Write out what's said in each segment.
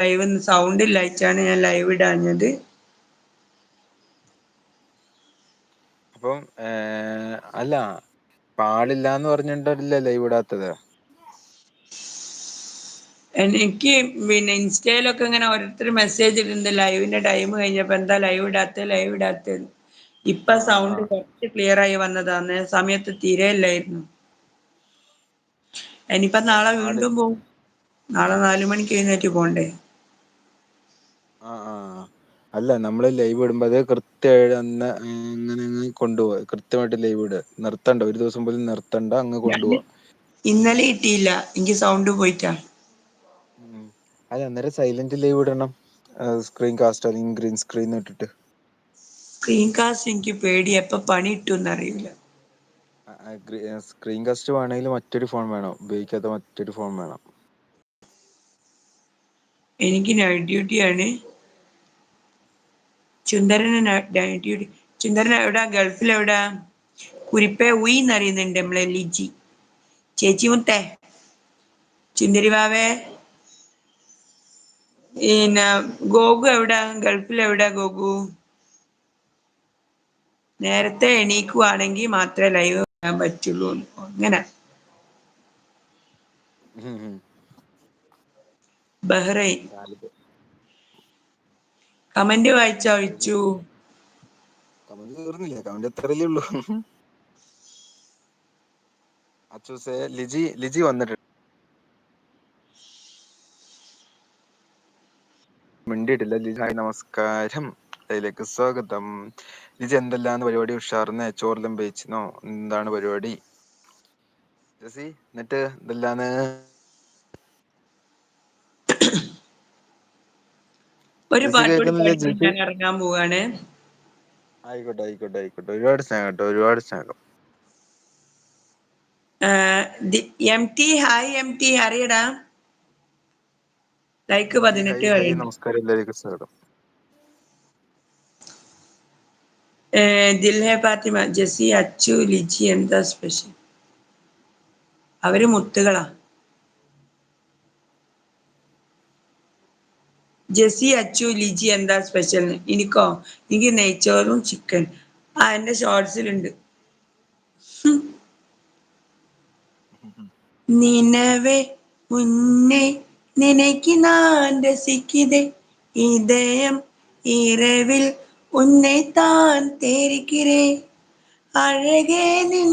Live sound ഇല്ലായിട്ടാണ് ഞാൻ live ഇടാഞ്ഞത്. അപ്പം അല്ല പാടില്ലാന്ന് പറഞ്ഞിട്ടല്ലേ ലൈവ് ഇടാത്തത്? എനിക്ക് പിന്നെ ഇൻസ്റ്റയിലൊക്കെ ഇങ്ങനെ ഓരോരുത്തർ മെസ്സേജ് ഇടുന്നുണ്ട് ലൈവിന്റെ ടൈം കഴിഞ്ഞപ്പോ എന്താ ലൈവ് ഇടാത്ത. ഇപ്പൊ ആ ആ സൗണ്ട് കുറച്ച് ക്ലിയർ ആയി വന്നതാന്ന്, സമയത്ത് തീരെയില്ലായിരുന്നു. ഇനിയിപ്പ നാളെ പാട് വീണ്ടും പോവും. നാളെ 4 മണിക്ക് എഴുന്നേറ്റ് പോണ്ടേ. അല്ല നമ്മള് ലൈവ് ഇടുമ്പോ അത് കൃത്യം അങ്ങനെ കൊണ്ടുപോവാ. കൃത്യമായിട്ട് ലൈവ് ഇടുക, നിർത്തണ്ട ഒരു ദിവസം പോലും നിർത്തണ്ട, അങ്ങ് ഞാന് കൊണ്ടുപോവാ. ഇന്നലെ ഇട്ടില്ല, എനിക്ക് സൗണ്ട് പോയിട്ടാ. അല്ല അന്നേരം സൈലന്റ് ലൈവ് ഇടണം, സ്ക്രീൻ കാസ്റ്റ് അല്ലെങ്കിൽ ഗ്രീൻ സ്ക്രീൻ ഇട്ടിട്ട്. സ്ക്രീൻ കാസ്റ്റ് എനിക്ക് പേടിയാ, എപ്പൊ പണി കിട്ടുംന്ന് അറിയില്ല. സ്ക്രീൻ കാസ്റ്റ് വേണമെങ്കിൽ മറ്റൊരു ഫോൺ വേണം, ഉപയോഗിക്കാത്ത മറ്റൊരു ഫോൺ വേണം. എനിക്ക് നൈറ്റ് ഡ്യൂട്ടിയാണ്. ചുന്ദരൻ എവിടാ, ഗൾഫിൽ എവിടാ? കുരിപ്പേ ഉയിന്നറിയുന്നുണ്ട് നമ്മളെ ലിജി ചേച്ചി മുത്തേ, ചുന്ദരി വാവേ. പിന്നെ ഗോകു എവിടാ, ഗൾഫിൽ എവിടാ ഗോകു? നേരത്തെ എണീക്കുവാണെങ്കിൽ മാത്രമേ ലൈവ് വരാൻ പറ്റുള്ളൂ, അങ്ങനെ. ബഹ്റൈൻ. കമന്റ് വായിച്ചോ ഇച്ചു? കമന്റ് തീർന്നില്ല, കമന്റ് എത്രയല്ലേ ഉള്ളൂ. അച്ചൂസെ ലിജി വന്നിട്ടുണ്ട്. മിണ്ടിയിട്ടില്ല ലിജി. ഹായ് നമസ്കാരം, അതിലേക്ക് സ്വാഗതം. ലിജി എന്തെല്ലാന്ന് പരിപാടി? ഉഷാർന്ന് ചോറെല്ലാം വെച്ചിനോ? എന്താണ് പരിപാടി ജസി? എന്നിട്ട് എന്തെല്ലാന്ന്? ഒരു ജസി പാട്ടുകൂടി കേൾക്കുന്നില്ലേ പാടിയിട്ട് ജസി? ഞാൻ ഇറങ്ങാൻ പോവാണ്. ആയിക്കോട്ടെ. ഒരുപാട് സ്നേഹം കേട്ടോ, ഒരുപാട് സ്നേഹം. M T hi, M T അറിയടാ. ലൈക്ക് എം ടി 18 ഹായ് അറിയണ്ട. നമസ്കാരം, എല്ലാവർക്കും സ്വാഗതം. ദിൽഹെ ഫാത്തിമ, ജെസി, അച്ചു, ലിജി എന്താ സ്പെഷ്യൽ? അവര് മുത്തുകളാ. ജെസി, അച്ചു, ലിജി എന്താ സ്പെഷ്യൽ? എനിക്കോ? എനിക്ക് നെയ്ച്ചോറും ചിക്കൻ. എന്റെ ഷോർട്സിലുണ്ട്. നിനവേ ഉന്നെ നിനക്ക് ഞാൻ രസിക്കുതേ, இதயம் இரவில் ഉന്നെത്താൻ തേരിக்கிறേ, അഴകേ നിൻ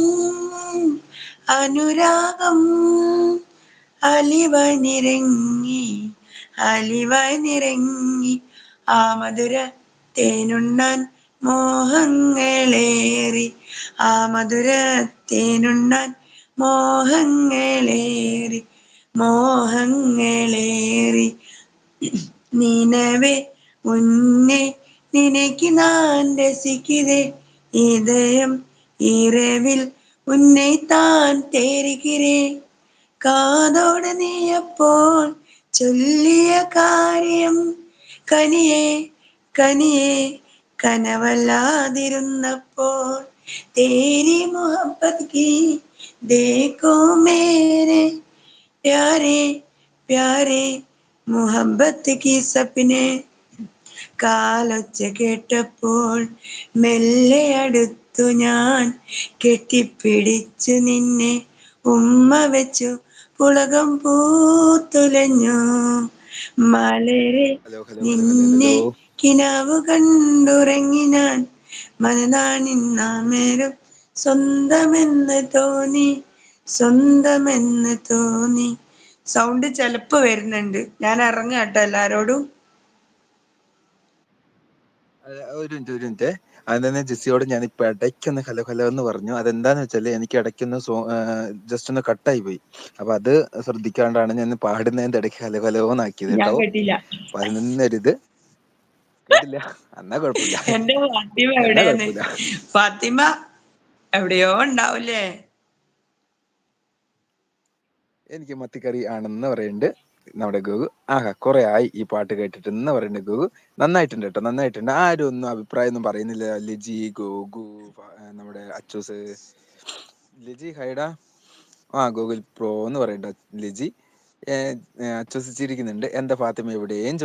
അനുരാഗം അലിവനിറങ്ങി അലിവനിറങ്ങി, ആ മധുര തേനുണ്ണാൻ മോഹങ്ങളേറി, ആ മധുര തേനുണ്ണാൻ മോഹങ്ങളേറി, മോഹങ്ങളേറി. നിനവേ ഉന്നെ നിനക്ക് ഞാൻ രസിക്കുതേ, இதயம் இரவில் ഉന്നെത്താൻ തേരിக்கிறേ, കാതോട് നീയപ്പോൾ ചൊല്ലിയ കാര്യം കനിയേ കനിയേ കനവല്ലാതിരുന്നപ്പോൾ, തേരി മുഹബ്ബത് കി ദേഖോ മേരെ പ്യാരെ പ്യാരെ മുഹബ്ബത്ത് കി സപ്നെ. കാലൊച്ച കേട്ടപ്പോൾ മെല്ലെ അടുത്തു ഞാൻ, കെട്ടിപ്പിടിച്ചു നിന്നെ ഉമ്മ വെച്ചു, പുളകം പൂത്തുലഞ്ഞു മലരെ ഹലോ. നിന്നെ കിനാവു കണ്ടുറങ്ങി ഞാൻ, മനതാനിന്നാമേരം സ്വന്തമെന്ന് തോന്നി, സ്വന്തമെന്ന് തോന്നി. സൗണ്ട് ചിലപ്പ് വരുന്നുണ്ട്, ഞാൻ ഇറങ്ങാട്ടോ എല്ലാരോടും. ഒരു മിനിറ്റ്. അതെന്താ ജെസ്സിയോട് ഞാൻ ഇപ്പൊ ഇടയ്ക്കൊന്ന് ഹലോ ഹലോ എന്ന് പറഞ്ഞു. അതെന്താന്ന് വെച്ചാല് എനിക്ക് ഇടയ്ക്കൊന്ന് ജസ്റ്റ് ഒന്ന് കട്ടായി പോയി. അപ്പൊ അത് ശ്രദ്ധിക്കാണ്ടാണ് ഞാൻ പാടുന്നതിന്റെ ഇടയ്ക്ക് ഹലോ ഹലോ എന്നാക്കിയത് ഞാൻ കേട്ടോ. കേട്ടില്ല. അപ്പൊ അതിനൊരിത് കേട്ടില്ല. എന്നാ കുഴപ്പമില്ല, എന്റെ ഫാത്തിമ എന്നാ എവിടെയാണ്? കുഴപ്പമില്ല. ഫാത്തിമ എവിടെയോ ഉണ്ടാവൂലേ? എനിക്ക് മത്തിക്കറി ആണെന്ന് പറയുന്നുണ്ട് നമ്മുടെ ഗോഗു. കുറെ ആയി ഈ പാട്ട് കേട്ടിട്ട് എന്ന് പറയുന്നുണ്ട് ഗോഗു. നന്നായിട്ടുണ്ട് കേട്ടോ, നന്നായിട്ടുണ്ട്. ആരും ഒന്നും അഭിപ്രായം ഒന്നും പറയുന്നില്ല. ലിജി, ഗോഗു, നമ്മുടെ അച്ചൂസ്. ലിജി ഹൈഡാ. ഗൂഗിൾ പ്രോ എന്ന് പറയണ്ട ലിജി. അശ്വസിച്ചിരിക്കുന്നുണ്ട്. എന്താ ഫാത്തിമ എവിടെയും